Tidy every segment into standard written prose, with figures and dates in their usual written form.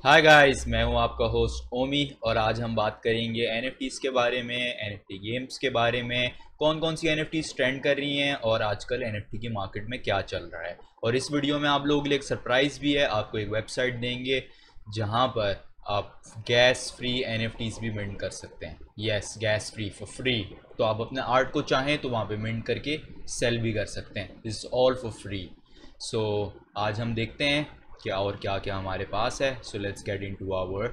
Hi guys, मैं हूं आपका होस्ट ओमी और आज हम बात करेंगे एनएफटीज के बारे में, एनएफटी गेम्स के बारे में, कौन कौन सी एनएफटीज ट्रेंड कर रही हैं और आजकल एनएफटी की मार्केट में क्या चल रहा है। और इस वीडियो में आप लोगों के लिए एक सरप्राइज़ भी है। आपको एक वेबसाइट देंगे जहां पर आप गैस फ्री एनएफटीज भी मिंट कर सकते हैं। Yes, gas free, for free. तो आप अपने आर्ट को चाहें तो वहाँ पे मिंट करके सेल भी कर सकते हैं। This is all for free. So आज हम देखते हैं क्या और क्या क्या हमारे पास है। So let's get into our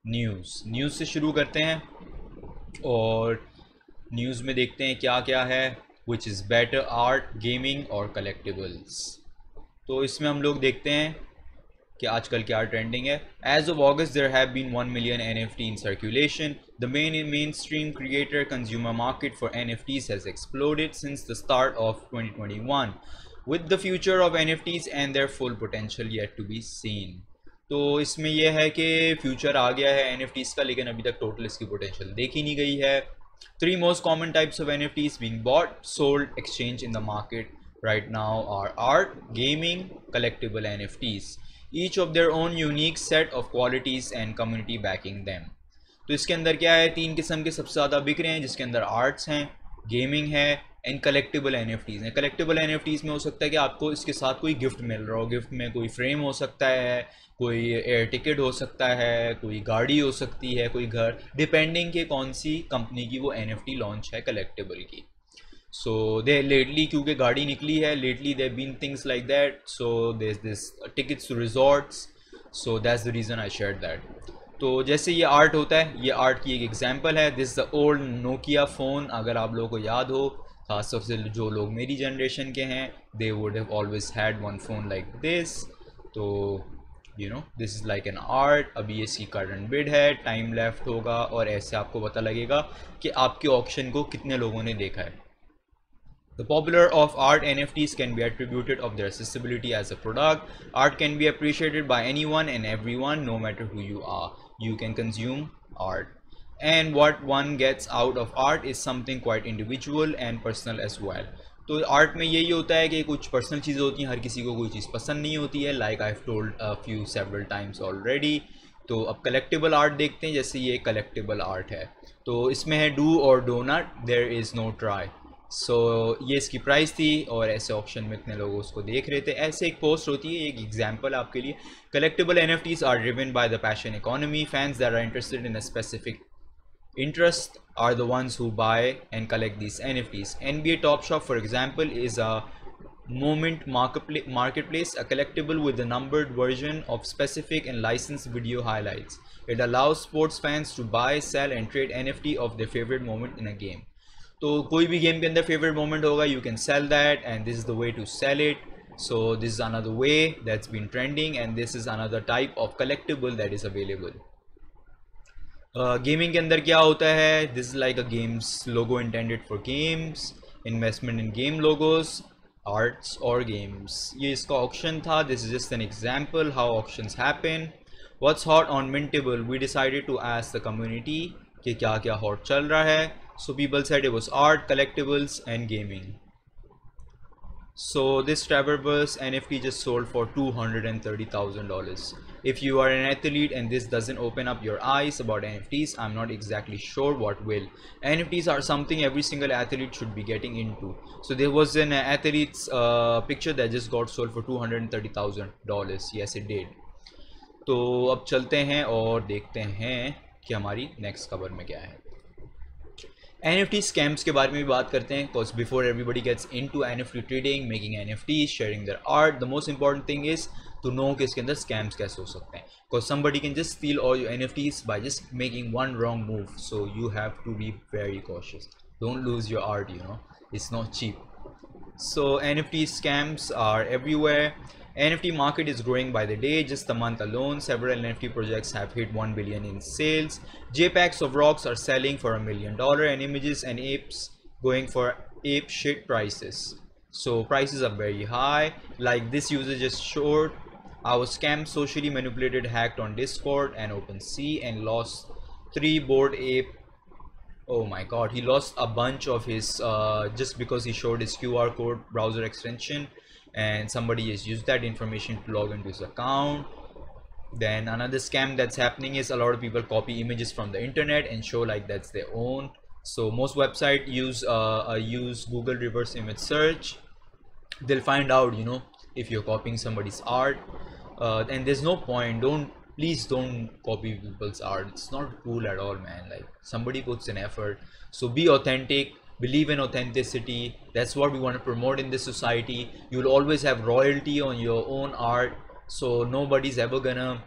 news से शुरू करते हैं और न्यूज़ में देखते हैं क्या क्या है। Which is better, art, gaming और कलेक्टिबल्स। तो इसमें हम लोग देखते हैं कि आजकल क्या ट्रेंडिंग है। As of August there have been 1 million NFT in circulation. The mainstream creator consumer market for NFTs has exploded since the start of 2021 with the future of NFTs and their full potential yet to be seen। तो इसमें यह है कि future आ गया है NFTs का, लेकिन अभी तक टोटल इसकी पोटेंशियल देखी नहीं गई है। Three most common types of NFTs being bought, sold, exchanged in the market right now are art, gaming, collectible NFTs, each of their own unique set of qualities and community backing them। तो इसके अंदर क्या है, तीन किस्म के सबसे ज़्यादा बिक रहे हैं, जिसके अंदर आर्ट्स हैं, गेमिंग है एंड कलेक्टिबल एनएफटीज़ हैं। कलेक्टिबल एनएफटीज़ में हो सकता है कि आपको इसके साथ कोई गिफ्ट मिल रहा हो। गिफ्ट में कोई फ्रेम हो सकता है, कोई एयर टिकट हो सकता है, कोई गाड़ी हो सकती है, कोई घर, डिपेंडिंग कि कौन सी कंपनी की वो एनएफटी लॉन्च है कलेक्टिबल की। सो दे लेटली, क्योंकि गाड़ी निकली है lately, they been things like that. So there this tickets to resorts. So that's the reason I share that. तो जैसे ये आर्ट होता है, ये आर्ट की एक एग्जांपल है। This the old Nokia phone. अगर आप लोगों को याद हो, खासतौर से जो लोग मेरी जनरेशन के हैं, they would have always had one phone like this. तो this is like an art. अभी इसकी करंट बिड है, टाइम लेफ्ट होगा और ऐसे आपको पता लगेगा कि आपके ऑक्शन को कितने लोगों ने देखा है। The popular of art NFTs can be attributed of their accessibility as a product. Art can be appreciated by anyone and everyone, no matter who you are. You can consume art. And what one gets out of art is something quite individual and personal as well. तो art में यही होता है कि कुछ personal चीज़ें होती हैं, हर किसी को कोई चीज़ पसंद नहीं होती है, like I have told a few several times already. तो अब कलेक्टिबल आर्ट देखते हैं। जैसे ये कलेक्टिबल आर्ट है, तो इसमें है डू और do not, there is no try. So ये इसकी प्राइस थी और ऐसे ऑप्शन में इतने लोग उसको देख रहे थे। ऐसे एक पोस्ट होती है, एक एग्जांपल आपके लिए। Collectible NFTs are driven by the passion economy. Fans that are interested in a specific interest are the ones who buy and collect these NFTs। NBA Top Shop, for example, is a moment marketplace, a collectible with a numbered version of specific and licensed video highlights। It allows sports fans to buy, sell and trade NFT of their favorite moment in a game। तो कोई भी game के अंदर favourite moment होगा, you can sell that and this is the way to sell it. So this is another way that's been trending and this is another type of collectible that is available. Gaming के अंदर क्या होता है, this is like a games logo intended for games, investment in game logos, arts और games. ये इसका auction था। This is just an example how auctions happen. What's hot on Mintable, we decided to ask the community कि क्या क्या hot चल रहा है। So people said it was art, collectibles and gaming। So this Traverse NFT just sold for $230,000। If you are an athlete and this doesn't open up your eyes about NFTs, I'm not exactly sure what will। NFTs are something every single athlete should be getting into। So there was an athlete's picture that just got sold for $230,000। Yes, it did। तो अब चलते हैं और देखते हैं कि हमारी next खबर में क्या है। NFT स्कैम्स के बारे में भी बात करते हैं, because before everybody gets into NFT trading, making NFTs, sharing their art, the most important thing is to know कि इसके अंदर स्कैम्स कैसे हो सकते हैं। Because somebody can just steal all your NFTs by just making one wrong move. So you have to be very cautious, don't lose your art, it's not cheap. So NFT scams are everywhere। NFT market is growing by the day। Just a month alone, several NFT projects have hit 1 billion in sales। JPEGs of rocks are selling for $1 million and images and apes going for ape shit prices। So prices are very high. Like this user just showed, I was scammed, socially manipulated, hacked on Discord and OpenSea and lost 3 bored ape। Oh my god, he lost a bunch of his just because he showed his QR code browser extension and somebody has used that information to log into his account। Then another scam that's happening is a lot of people copy images from the internet and show like that's their own. So most website use Google reverse image search. They'll find out, you know, if you're copying somebody's art. And there's no point. Please don't copy people's art. It's not cool at all, man. Like, somebody puts an effort, so be authentic, believe in authenticity. That's what we want to promote in this society. You'll always have royalty on your own art, so nobody's ever gonna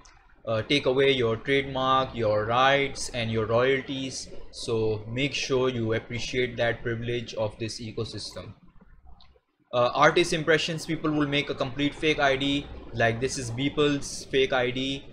take away your trademark, your rights and your royalties. So make sure you appreciate that privilege of this ecosystem. Artist impressions, people will make a complete fake ID, like this is Beeple's fake ID.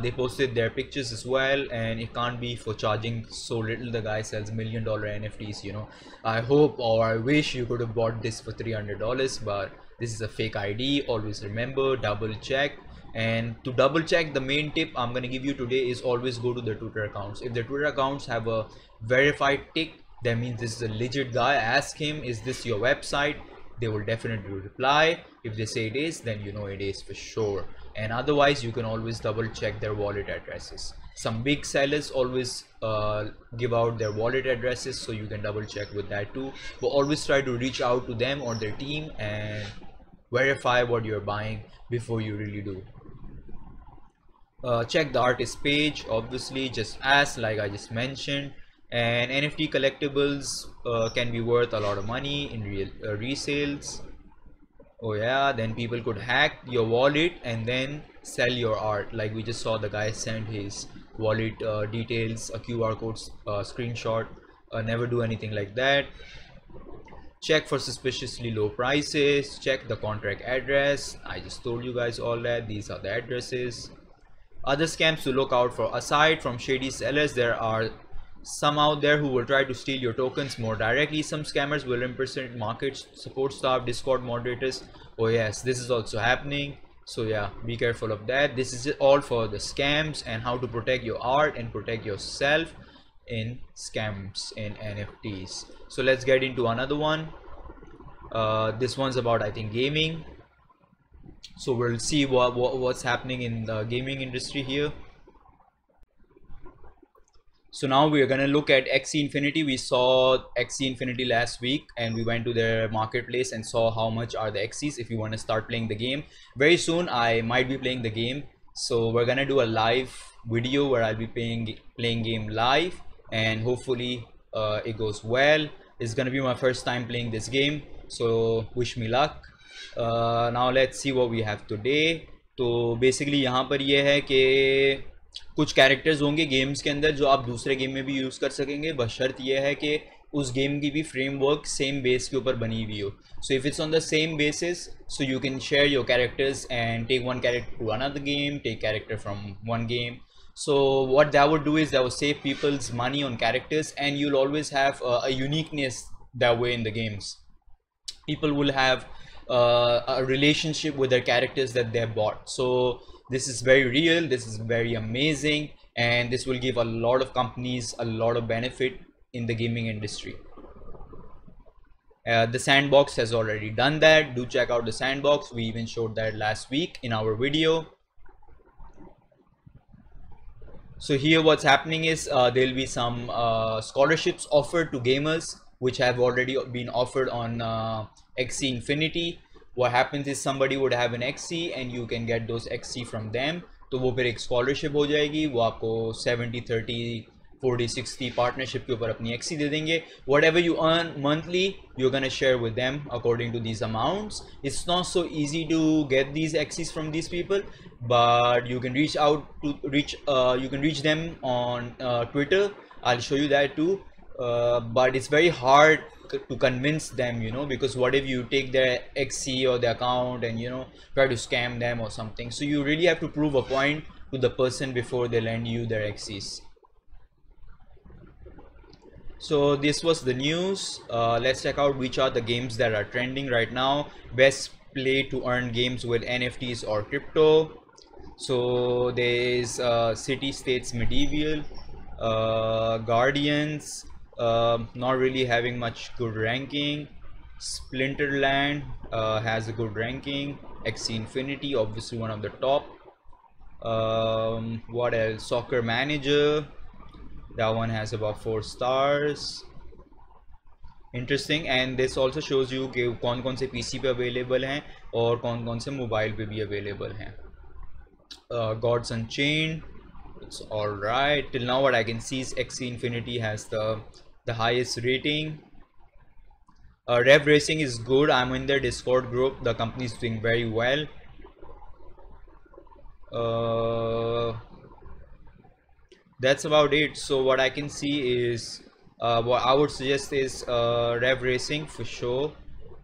They posted their pictures as well, and it can't be for charging so little. The guy sells $1 million NFTs, you know. I hope, or I wish you could have bought this for $300, but this is a fake ID. Always remember, double check. And to double check, the main tip I'm going to give you today is always go to the Twitter accounts. If the Twitter accounts have a verified tick, that means this is a legit guy. Ask him, is this your website? They will definitely reply. If they say it is, then you know it is for sure. And otherwise, you can always double check their wallet addresses. Some big sellers always give out their wallet addresses, so you can double check with that too. But always try to reach out to them or their team and verify what you're buying before you really do. Check the artist page, obviously, just ask, like I just mentioned. And NFT collectibles can be worth a lot of money in real resales. Oh yeah, then people could hack your wallet and then sell your art. Like we just saw, the guy sent his wallet details, a QR code screenshot. Never do anything like that. Check for suspiciously low prices. Check the contract address. I just told you guys all that. These are the addresses. Other scams to look out for: aside from shady sellers, there are some out there who will try to steal your tokens more directly. Some scammers will impersonate market support staff, Discord moderators. Oh yes, this is also happening. So yeah, be careful of that. This is all for the scams and how to protect your art and protect yourself in scams in NFTs. So let's get into another one. This one's about, I think, gaming. So we'll see what's happening in the gaming industry here. So now we are going to look at Axie Infinity. We saw Axie Infinity last week and we went to their marketplace and saw how much are the Axies if you want to start playing the game. Very soon I might be playing the game. So we're going to do a live video where I'll be playing game live, and hopefully it goes well. It's going to be my first time playing this game. So wish me luck. Now let's see what we have today. तो basically यहाँ पर ये है कि कुछ characters होंगे games के अंदर जो आप दूसरे गेम में भी यूज़ कर सकेंगे, बस शर्त यह है कि उस गेम की भी फ्रेमवर्क सेम बेस के ऊपर बनी हुई हो. So if it's on the same basis, so you can share your characters and take one character to another game, take character from one game. So what that would do is that would save people's money on characters, and you'll always have a uniqueness that way in the games. People will have a relationship with their characters that they bought. So this is very real, this is very amazing, and this will give a lot of companies a lot of benefit in the gaming industry. The sandbox has already done that. Do check out the sandbox. We even showed that last week in our video. So here what's happening is there will be some scholarships offered to gamers which have already been offered on Axie Infinity. What happens is somebody would have an Axie and you can get those Axie from them. तो वो फिर एक scholarship हो जाएगी, वो आपको 70, 30, 40, 60 partnership के ऊपर अपनी Axie दे देंगे. Whatever you earn monthly, you're gonna share with them according to these amounts. It's not so easy to get these Axies from these people, but you can reach out to you can reach them on Twitter. I'll show you that too. But it's very hard to convince them, you know, because what if you take their Axie or their account and, you know, try to scam them or something. So you really have to prove a point to the person before they lend you their Axies. So this was the news. Let's check out which are the games that are trending right now. Best play to earn games with NFTs or crypto. So there's City States Medieval, Guardians, not really having much good ranking. Splinterland has a good ranking. Axie Infinity, obviously one of the top. What else? Soccer Manager, that one has about 4 stars. Interesting. And this also shows you कि कौन कौन से PC पे available हैं और कौन कौन से मोबाइल पे भी available हैं. Gods Unchained, it's all right. Till now what I can see is XC Infinity has the highest rating. Rev Racing is good. I'm in their Discord group. The company is doing very well. That's about it. So what I can see is what I would suggest is Rev Racing for sure,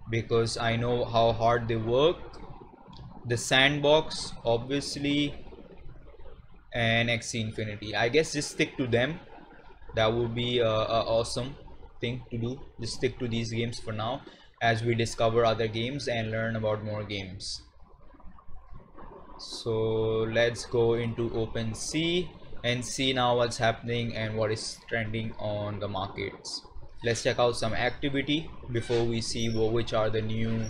because I know how hard they work. The Sandbox obviously, and XC Infinity. I guess just stick to them. That would be a awesome thing to do. Just stick to these games for now as we discover other games and learn about more games. So let's go into OpenSea and see now what's happening and what is trending on the markets. Let's check out some activity before we see which are the new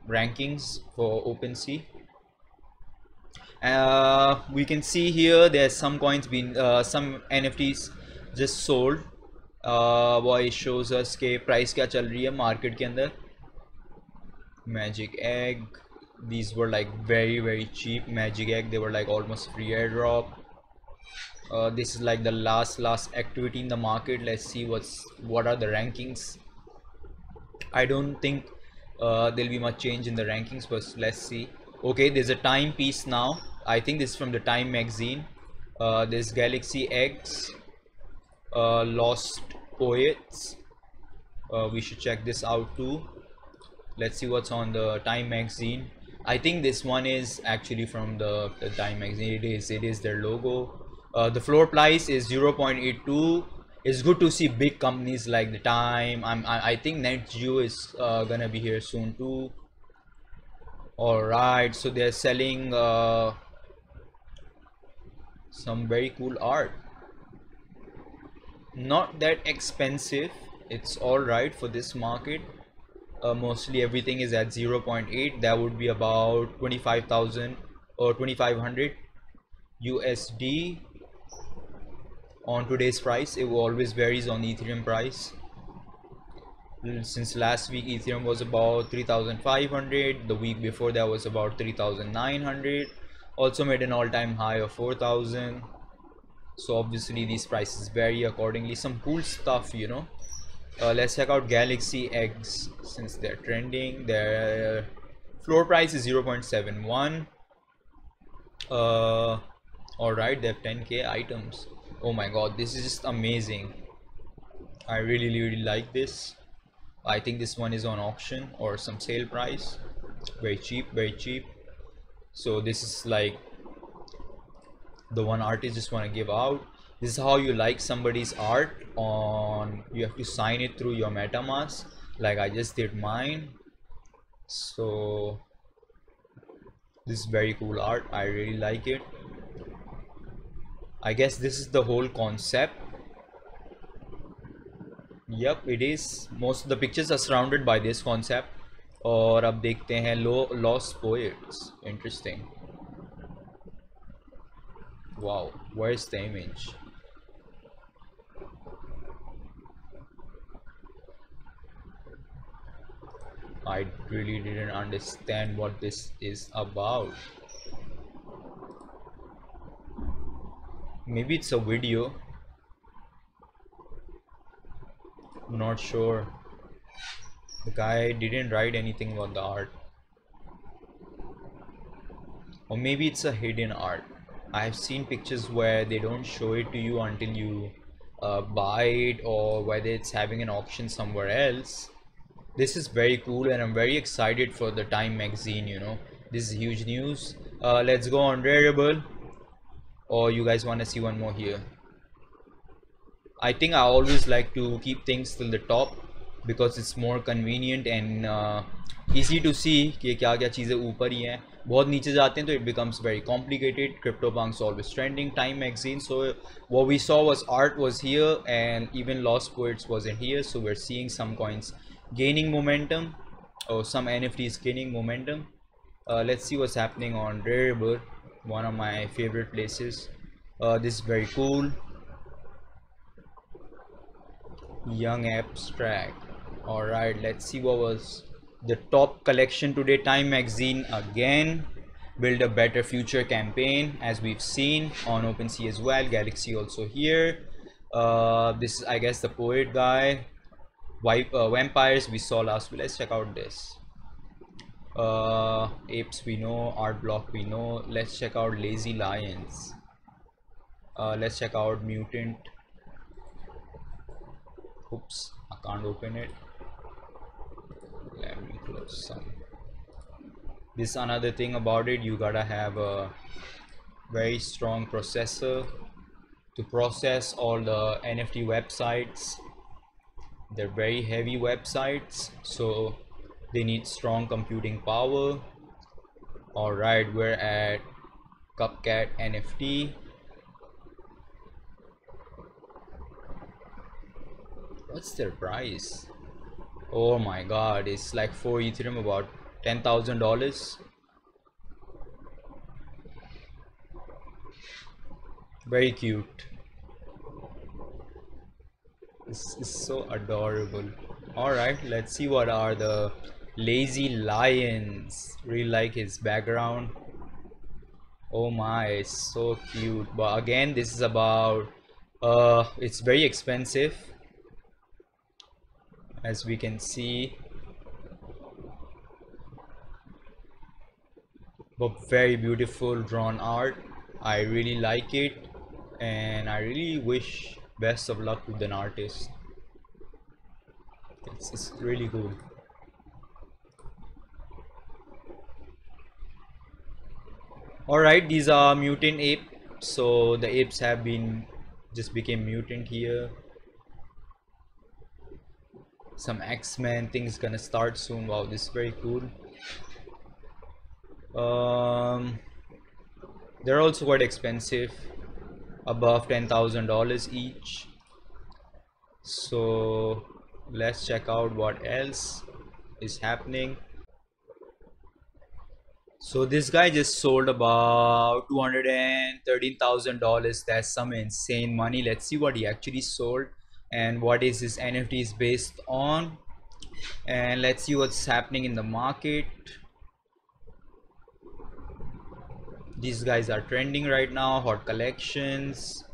rankings for OpenSea. We can see here there's some coins being some NFTs just sold. वो it shows us के price क्या चल रही है market के अंदर. Magic Egg, these were like very cheap. Magic Egg, they were like almost free airdrop. This is like the last activity in the market. Let's see what are the rankings. I don't think there'll be much change in the rankings, but let's see. Okay, there's a time piece now. I think this is from the Time magazine. This Galaxy X, Lost Poets. We should check this out too. Let's see what's on the Time magazine. I think this one is actually from the Time magazine. It is their logo. The floor price is 0.82. It's good to see big companies like the Time. I think NetGeo is gonna be here soon too. All right, so they're selling some very cool art. Not that expensive. It's all right for this market. Mostly everything is at 0.8. That would be about 25,000 or 2500 USD on today's price. It always varies on Ethereum price. Since last week Ethereum was about 3,500, the week before that was about 3,900, also made an all-time high of 4,000. So obviously these prices vary accordingly. Some cool stuff, you know. Let's check out Galaxy Eggs since they're trending. Their floor price is 0.71. Alright, they have 10k items. Oh my god, this is just amazing. I really like this. I think this one is on auction or some sale price. Very cheap. So this is like the one artist just want to give out. This is how you like somebody's art. You have to sign it through your MetaMask, like I just did mine. So this is very cool art. I really like it. I guess this is the whole concept. Yep, it is. Most of the pictures are surrounded by this concept. और अब देखते हैं Lost Poets. Interesting. Wow, where's the image? I really didn't understand what this is about. Maybe it's a video. I'm not sure. The guy didn't write anything about the art. Or maybe it's a hidden art. I've seen pictures where they don't show it to you until you buy it, or whether it's having an auction somewhere else. This is very cool and I'm very excited for the Time magazine, you know. This is huge news. Let's go on Rarible. Or you guys want to see one more here? I think I always like to keep things till the top because it's more convenient and easy to see कि क्या क्या चीज़ें ऊपर ही हैं. बहुत नीचे जाते हैं तो it becomes very complicated. CryptoPunk's always trending. Time magazine. So what we saw was art was here and even Lost Poets wasn't here. So we're seeing some coins gaining momentum, or some NFTs gaining momentum. Let's see what's happening on Rarible, one of my favorite places. This is very cool. Young abstract. All right, let's see what was the top collection today. Time magazine again. Build a better future campaign, as we've seen on OpenSea as well. Galaxy also here. This is, I guess, the poet guy. Vampires we saw last week. Let's check out this. Apes we know. Art block we know. Let's check out lazy lions. Let's check out mutant. Oops, I can't open it. Let me close some. This another thing about it, you gotta have a very strong processor to process all the NFT websites. They're very heavy websites, so they need strong computing power. All right, we're at Cupcat NFT. What's their price? Oh my god, it's like 4 Ethereum, about $10,000. Very cute. This is so adorable. Alright, let's see what are the lazy lions. Really like his background. Oh my, it's so cute. But again, this is about it's very expensive, as we can see, but very beautiful drawn art. I really like it, and I really wish best of luck to an artist. It's really good. Alright, these are mutant ape, so the apes have been just became mutant here. Some X-Men things gonna start soon. Wow, this is very cool. They're also quite expensive, above $10,000 each. So let's check out what else is happening. So this guy just sold about $213,000. That's some insane money. Let's see what he actually sold and what is his NFTs based on, and let's see what's happening in the market. These guys are trending right now. Hot collections.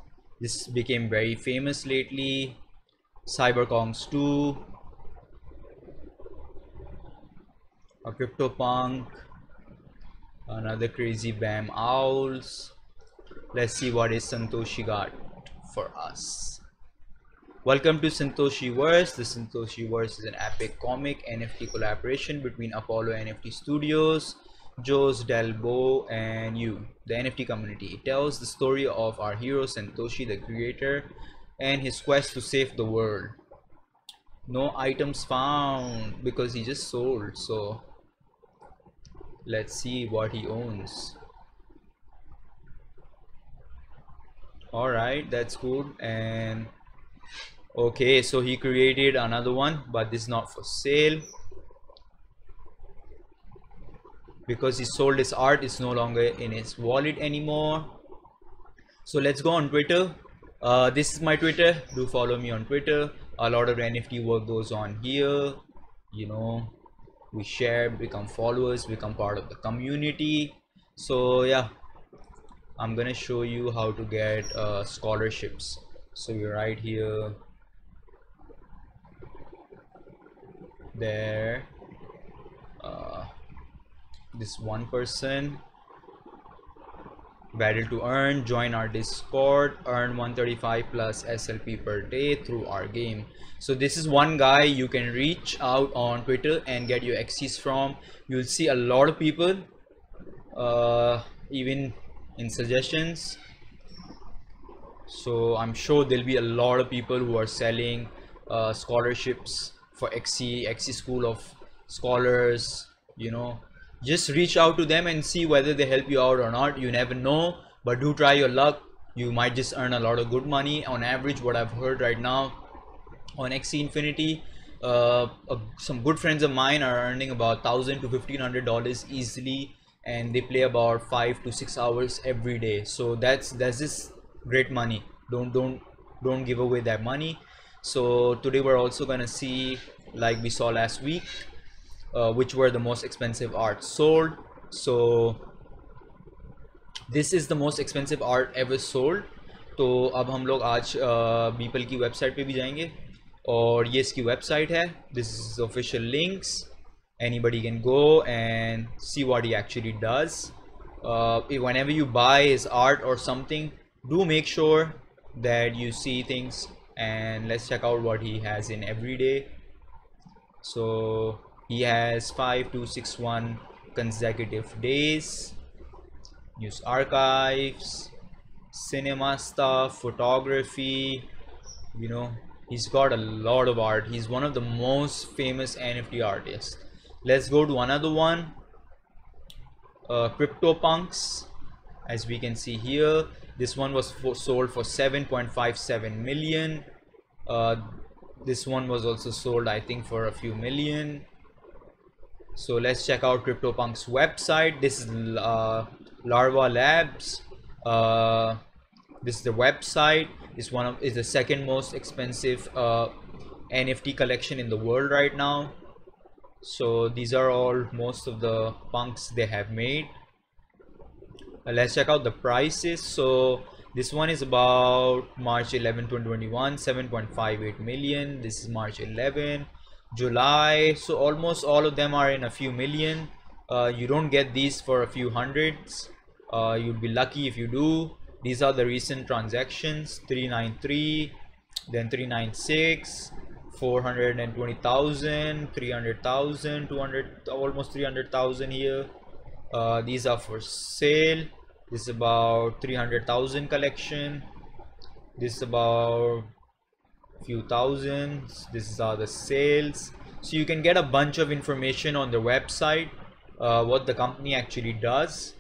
This became very famous lately. Cyberkongs 2, a CryptoPunk, another crazy Bam Owls. Let's see what is Santoshi got for us. Welcome to Santoshiverse. The Santoshiverse is an epic comic NFT collaboration between Apollo NFT Studios, Jose Delbo, and you, the NFT community. It tells the story of our hero Santoshi, the creator, and his quest to save the world. No items found because he just sold. So let's see what he owns. All right, that's cool. And okay, so he created another one, but this is not for sale because he sold his art. It's no longer in his wallet anymore. So let's go on Twitter. This is my Twitter. Do follow me on Twitter. A lot of NFT work goes on here. You know, we share, become followers, become part of the community. So yeah, I'm gonna show you how to get scholarships. So you're right here. There, this one person, battle to earn, join our Discord, earn 135 plus SLP per day through our game. So this is one guy you can reach out on Twitter and get your XCs from. You'll see a lot of people, even in suggestions. So I'm sure there'll be a lot of people who are selling scholarships for XC School of Scholars. You know, just reach out to them and see whether they help you out or not. You never know, but do try your luck. You might just earn a lot of good money. On average, what I've heard right now on XC Infinity, some good friends of mine are earning about $1,000 to $1,500 easily and they play about 5 to 6 hours every day. So that's this great money. Don't give away that money. So today we're also gonna see, like we saw last week, which were the most expensive art sold. So this is the most expensive art ever sold. तो अब हम लोग आज बीपल की website पे भी जाएंगे और ये इसकी वेबसाइट है. This is official links. Anybody can go and see what he actually does. Whenever you buy his art or something, do make sure that you see things, and let's check out what he has in every day. So he has 5261 consecutive days, news archives, cinema stuff, photography, you know, he's got a lot of art. He's one of the most famous NFT artists. Let's go to another one, CryptoPunks. As we can see here, this one was sold for 7.57 million. This one was also sold, I think, for a few million. So let's check out CryptoPunk's website. This is Larva Labs. This is the website. Is the second most expensive NFT collection in the world right now. So these are all most of the punks they have made. Let's check out the prices. So this one is about March 11 2021, 7.58 million. This is March 11, July. So almost all of them are in a few million. You don't get these for a few hundreds. You'd be lucky if you do. These are the recent transactions: 393, then 396, 420,000, 300,000, 200, almost 300,000 here. These are for sale. This is about 300,000 collection. This is about few thousands. This are the sales. So you can get a bunch of information on the website, what the company actually does.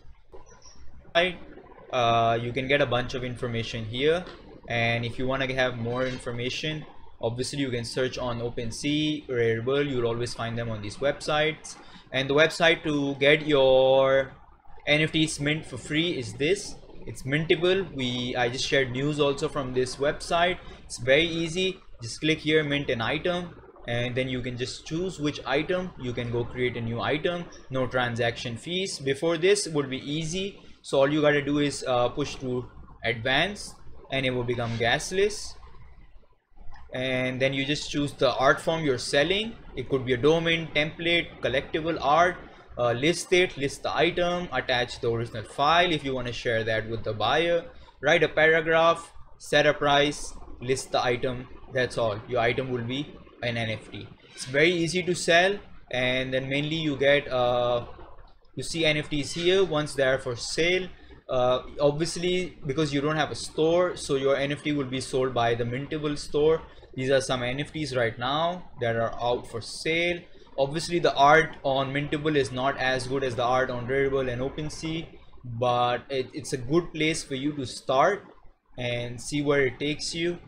You can get a bunch of information here, and if you want to have more information, obviously you can search on OpenSea, Rarible. You'll always find them on these websites. And the website to get your NFTs mint for free is this. It's mintable. I just shared news also from this website. It's very easy. Just click here, mint an item, and then you can just choose which item. You can go create a new item. No transaction fees. Before this would be easy. So all you gotta do is push to advanced, and it will become gasless. And then you just choose the art form you're selling. It could be a domain, template, collectible art. List the item, attach the original file if you want to share that with the buyer, write a paragraph, set a price, list the item. That's all. Your item will be an NFT. It's very easy to sell, and then mainly you get you see NFTs here once they are for sale. Obviously, because you don't have a store, so your NFT will be sold by the mintable store. These are some NFTs right now that are out for sale. Obviously the art on mintable is not as good as the art on Rarible and OpenSea, but it's a good place for you to start and see where it takes you.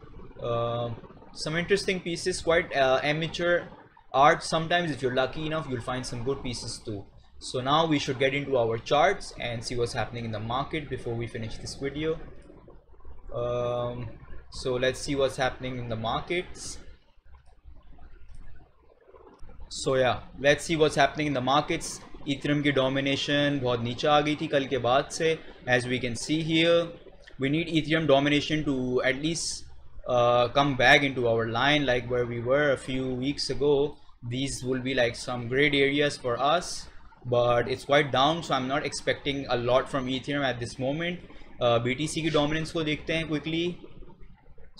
Some interesting pieces, quite amateur art. Sometimes if you're lucky enough, you'll find some good pieces too. So now we should get into our charts and see what's happening in the market before we finish this video. So let's see what's happening in the markets. So yeah, let's see what's happening in the markets. Ethereum की domination बहुत नीचे आ गई थी कल के बाद से. As we can see here, we need Ethereum domination to at least come back into our line like where we were a few weeks ago. These will be like some great areas for us, but it's quite down, so I'm not expecting a lot from Ethereum at this moment. BTC की dominance को देखते हैं quickly.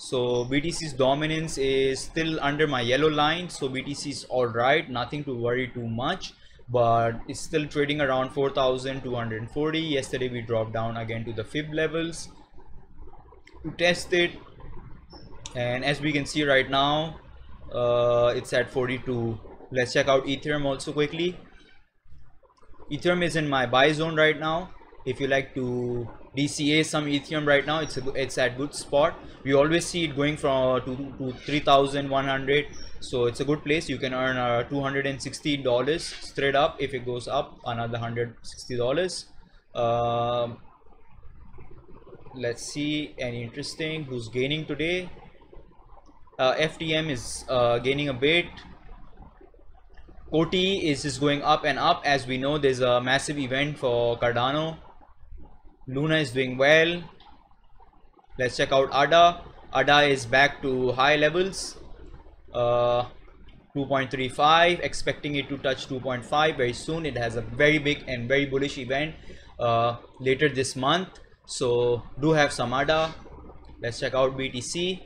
So BTC's dominance is still under my yellow line, so BTC is all right, nothing to worry too much, but it's still trading around 4,240. Yesterday we dropped down again to the fib levels to test it, and as we can see right now, it's at 42. Let's check out Ethereum also quickly. Ethereum is in my buy zone right now. If you like to DCA some Ethereum right now. It's at good spot. We always see it going from to 3,100. So it's a good place. You can earn $260 straight up. If it goes up another $160. Let's see any interesting who's gaining today. FTM is gaining a bit. Koti is just going up and up. As we know, there's a massive event for Cardano. Luna is doing well. Let's check out ADA. ADA is back to high levels. 2.35, expecting it to touch 2.5 very soon. It has a very big and very bullish event later this month, so do have some ADA. Let's check out BTC.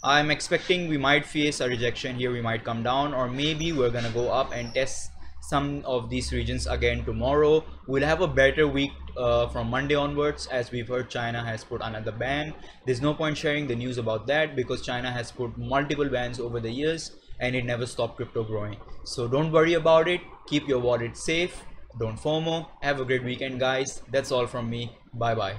I'm expecting we might face a rejection here. We might come down, or maybe we're gonna go up and test some of these regions again tomorrow. We'll have a better week from Monday onwards, as we've heard China has put another ban. There's no point sharing the news about that because China has put multiple bans over the years and it never stopped crypto growing. So don't worry about it. Keep your wallet safe. Don't FOMO. Have a great weekend, guys. That's all from me. Bye bye.